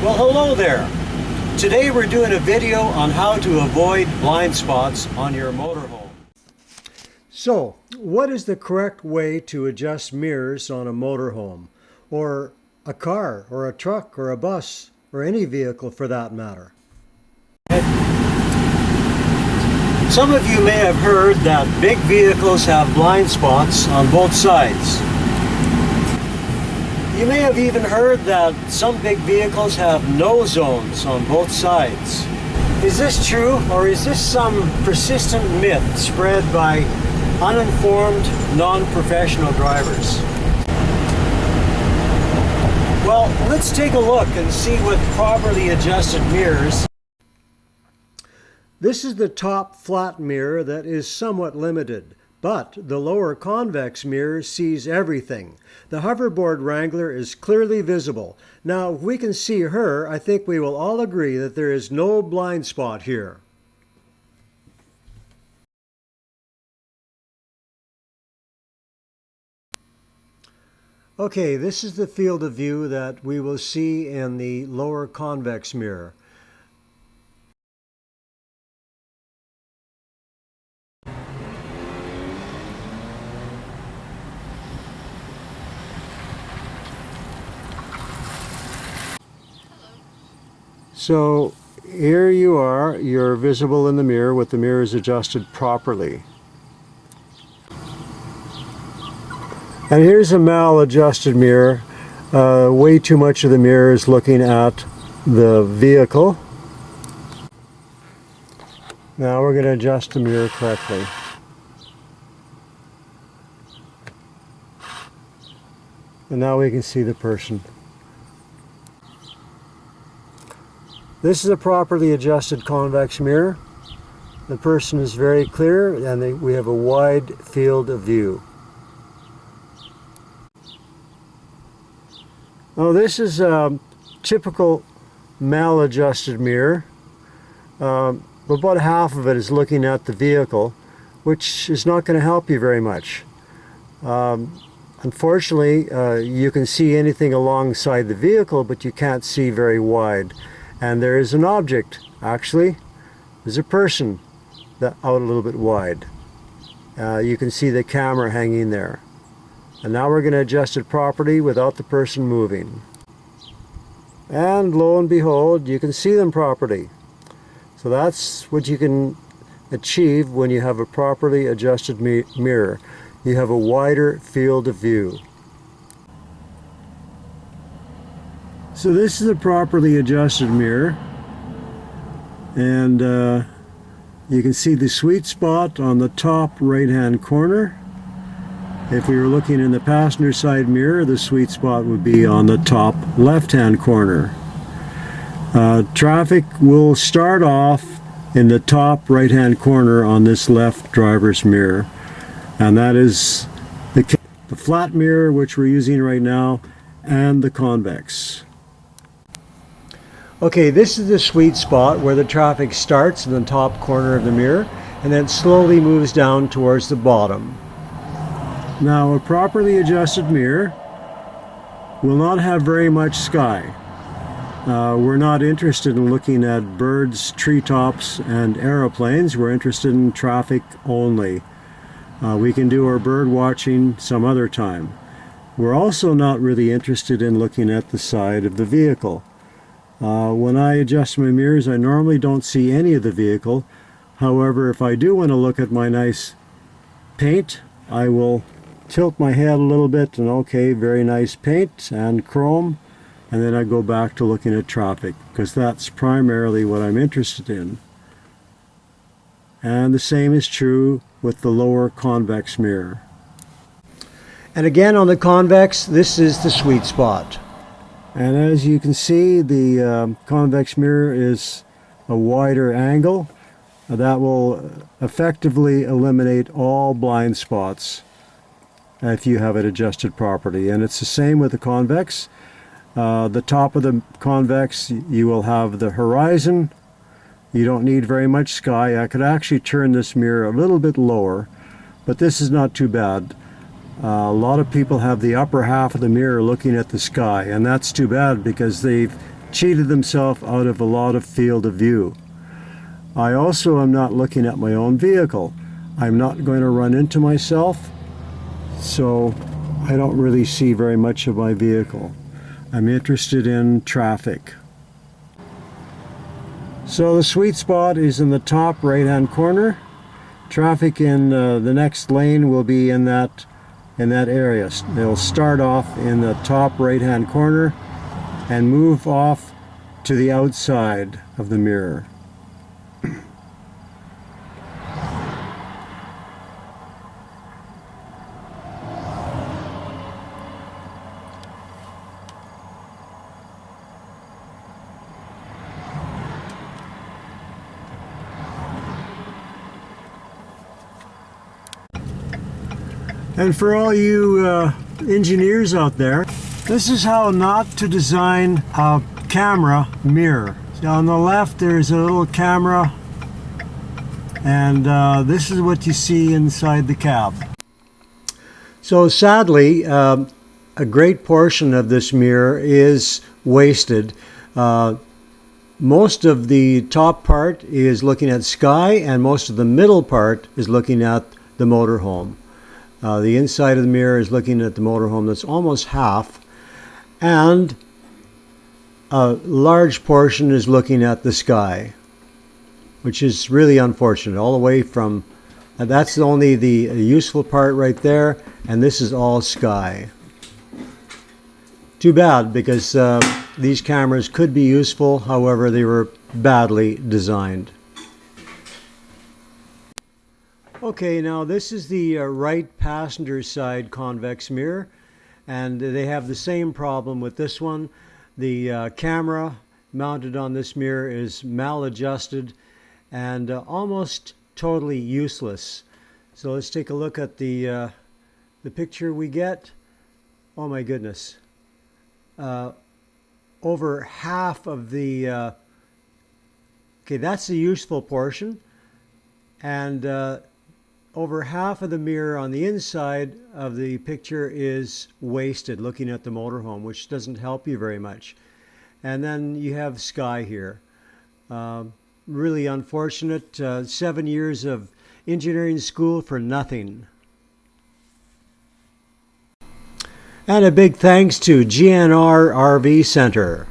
Well, hello there. Today we're doing a video on how to avoid blind spots on your motorhome. So, what is the correct way to adjust mirrors on a motorhome, or a car, or a truck, or a bus, or any vehicle for that matter? Some of you may have heard that big vehicles have blind spots on both sides. You may have even heard that some big vehicles have no zones on both sides. Is this true, or is this some persistent myth spread by uninformed, non-professional drivers? Well, let's take a look and see what properly adjusted mirrors. This is the top flat mirror that is somewhat limited, but the lower convex mirror sees everything. The hoverboard Wrangler is clearly visible. Now, if we can see her, I think we will all agree that there is no blind spot here. Okay, this is the field of view that we will see in the lower convex mirror. So here you are, you're visible in the mirror with the mirrors adjusted properly. And here's a maladjusted mirror. Way too much of the mirror is looking at the vehicle. Now we're going to adjust the mirror correctly. And now we can see the person. This is a properly adjusted convex mirror. The person is very clear and we have a wide field of view. Now this is a typical maladjusted mirror. About half of it is looking at the vehicle, which is not going to help you very much. Unfortunately, you can see anything alongside the vehicle, but you can't see very wide. And there is an object, actually, there's a person out a little bit wide. You can see the camera hanging there. And now we're going to adjust it properly without the person moving. And lo and behold, you can see them properly. So that's what you can achieve when you have a properly adjusted mirror. You have a wider field of view. So this is a properly adjusted mirror, and you can see the sweet spot on the top right hand corner. If we were looking in the passenger side mirror, the sweet spot would be on the top left hand corner. Traffic will start off in the top right hand corner on this left driver's mirror, and that is the flat mirror which we're using right now, and the convex. Okay, this is the sweet spot where the traffic starts in the top corner of the mirror and then slowly moves down towards the bottom. Now, a properly adjusted mirror will not have very much sky. We're not interested in looking at birds, treetops, and aeroplanes. We're interested in traffic only. We can do our bird watching some other time. We're also not really interested in looking at the side of the vehicle. When I adjust my mirrors, I normally don't see any of the vehicle. However, if I do want to look at my nice paint, I will tilt my head a little bit and okay, very nice paint and chrome, and then I go back to looking at traffic, because that's primarily what I'm interested in. And the same is true with the lower convex mirror. And again, on the convex, this is the sweet spot. And as you can see, the convex mirror is a wider angle. That will effectively eliminate all blind spots if you have it adjusted properly. And it's the same with the convex. The top of the convex, you will have the horizon. You don't need very much sky. I could actually turn this mirror a little bit lower, but this is not too bad. A lot of people have the upper half of the mirror looking at the sky, and that's too bad because they've cheated themselves out of a lot of field of view. I also am not looking at my own vehicle. I'm not going to run into myself, so I don't really see very much of my vehicle. I'm interested in traffic. So the sweet spot is in the top right hand corner. Traffic in the next lane will be in that area. They'll start off in the top right hand corner and move off to the outside of the mirror. And for all you engineers out there, this is how not to design a camera mirror. So on the left there's a little camera, and this is what you see inside the cab. So sadly, a great portion of this mirror is wasted. Most of the top part is looking at sky, and most of the middle part is looking at the motorhome. The inside of the mirror is looking at the motorhome. That's almost half, and a large portion is looking at the sky, which is really unfortunate. All the way from, that's only the useful part right there, and this is all sky. Too bad, because these cameras could be useful, however they were badly designed. Okay, now this is the right passenger side convex mirror, and they have the same problem with this one. The camera mounted on this mirror is maladjusted and almost totally useless. So let's take a look at the picture we get. Oh my goodness. Over half of the okay, that's the useful portion, and over half of the mirror on the inside of the picture is wasted, looking at the motorhome, which doesn't help you very much. And then you have sky here. Really unfortunate. 7 years of engineering school for nothing. And a big thanks to GNR RV Center.